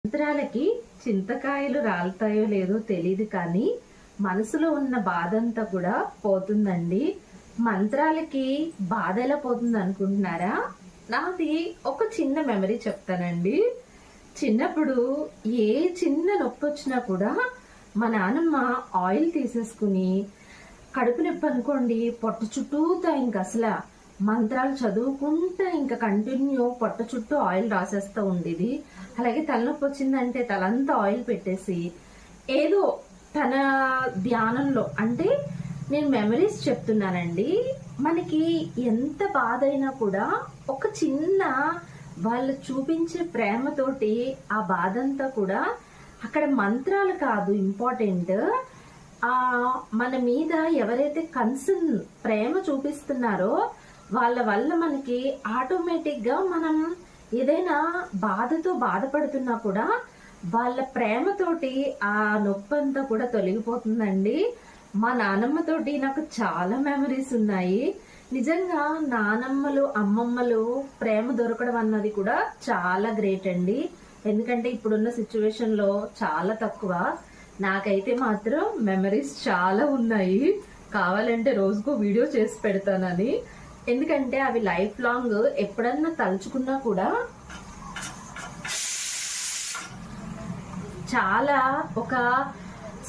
మంత్రాలకి చింతకాయలు రాలుతాయో లేదో తెలియదు కానీ మనసులో ఉన్న బాధ అంతా కూడా పోతుందండి. మంత్రాలకి బాధ ఎలా పోతుంది అనుకుంటున్నారా? నాది ఒక చిన్న మెమరీ చెప్తానండి. చిన్నప్పుడు ఏ చిన్న నొప్పి వచ్చినా కూడా మా నాన్నమ్మ ఆయిల్ తీసేసుకుని కడుపు నొప్పి అనుకోండి పొట్ట చుట్టూతా ఇంక అసలు మంత్రాలు చదువుకుంటా ఇంకా కంటిన్యూ పొట్ట చుట్టూ ఆయిల్ రాసేస్తూ ఉండేది. అలాగే తలనొప్పి వచ్చిందంటే తలంతా ఆయిల్ పెట్టేసి ఏదో తన ధ్యానంలో, అంటే నేను మెమరీస్ చెప్తున్నానండి. మనకి ఎంత బాధ అయినా కూడా ఒక చిన్న వాళ్ళు చూపించే ప్రేమతోటి ఆ బాధ అంతా కూడా అక్కడ మంత్రాలు కాదు ఇంపార్టెంట్, మన మీద ఎవరైతే కన్సర్న్ ప్రేమ చూపిస్తున్నారో వాళ్ళ వల్ల మనకి ఆటోమేటిక్ గా మనం ఏదైనా బాధతో బాధపడుతున్నా కూడా వాళ్ళ ప్రేమతోటి ఆ నొప్పి అంతా కూడా తొలగిపోతుందండి. మా నానమ్మతోటి నాకు చాలా మెమరీస్ ఉన్నాయి. నిజంగా నానమ్మలు అమ్మమ్మలు ప్రేమ దొరకడం అన్నది కూడా చాలా గ్రేట్ అండి. ఎందుకంటే ఇప్పుడున్న సిచ్యువేషన్ లో చాలా తక్కువ. నాకైతే మాత్రం మెమరీస్ చాలా ఉన్నాయి. కావాలంటే రోజుకో వీడియో చేసి పెడతానని. ఎందుకంటే అవి లైఫ్ లాంగ్ ఎప్పుడన్నా తలుచుకున్నా కూడా చాలా ఒక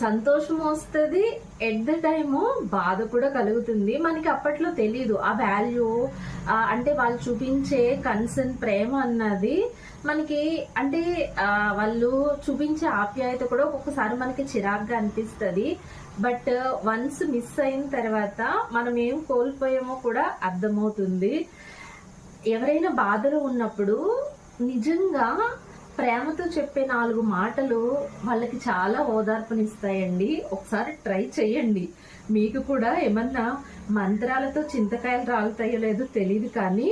సంతోషం వస్తుంది, ఎట్ ద టైము బాధ కూడా కలుగుతుంది. మనకి అప్పట్లో తెలీదు ఆ వాల్యూ, అంటే వాళ్ళు చూపించే కన్సర్న్ ప్రేమ అన్నది మనకి, అంటే వాళ్ళు చూపించే ఆప్యాయత కూడా ఒక్కొక్కసారి మనకి చిరాగ్గా అనిపిస్తుంది. బట్ వన్స్ మిస్ అయిన తర్వాత మనం ఏం కోల్పోయామో కూడా అర్థమవుతుంది. ఎవరైనా బాధలో ఉన్నప్పుడు నిజంగా ప్రేమతో చెప్పే 4 మాటలు వాళ్ళకి చాలా ఓదార్పునిస్తాయండి. ఒకసారి ట్రై చేయండి. మీకు కూడా ఏమన్నా మంత్రాలతో చింతకాయలు రాలుతాయో లేదో తెలియదు కానీ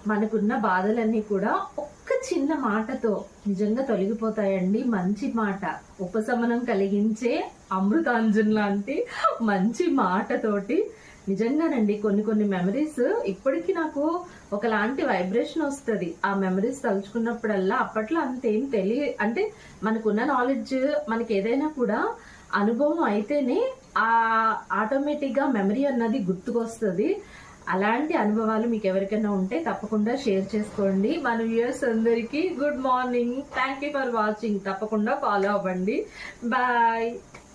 మనకున్న బాధలన్నీ కూడా ఒక్క చిన్న మాటతో నిజంగా తొలగిపోతాయండి. మంచి మాట, ఉపశమనం కలిగించే అమృతాంజన్ లాంటి మంచి మాటతోటి నిజంగానండి కొన్ని మెమరీస్ ఇప్పటికీ నాకు ఒకలాంటి వైబ్రేషన్ వస్తుంది. ఆ మెమరీస్ తలుచుకున్నప్పుడల్లా అప్పట్లో అంతేం అంటే మనకున్న నాలెడ్జ్, మనకి ఏదైనా కూడా అనుభవం అయితేనే ఆ ఆటోమేటిక్ గా మెమరీ అన్నది గుర్తుకొస్తుంది. అలాంటి అనుభవాలు మీకు ఎవరికైనా ఉంటే తప్పకుండా షేర్ చేసుకోండి. మన వ్యూయర్స్ అందరికీ good morning, thank you for watching. తప్పకుండా ఫాలో అవ్వండి. బాయ్.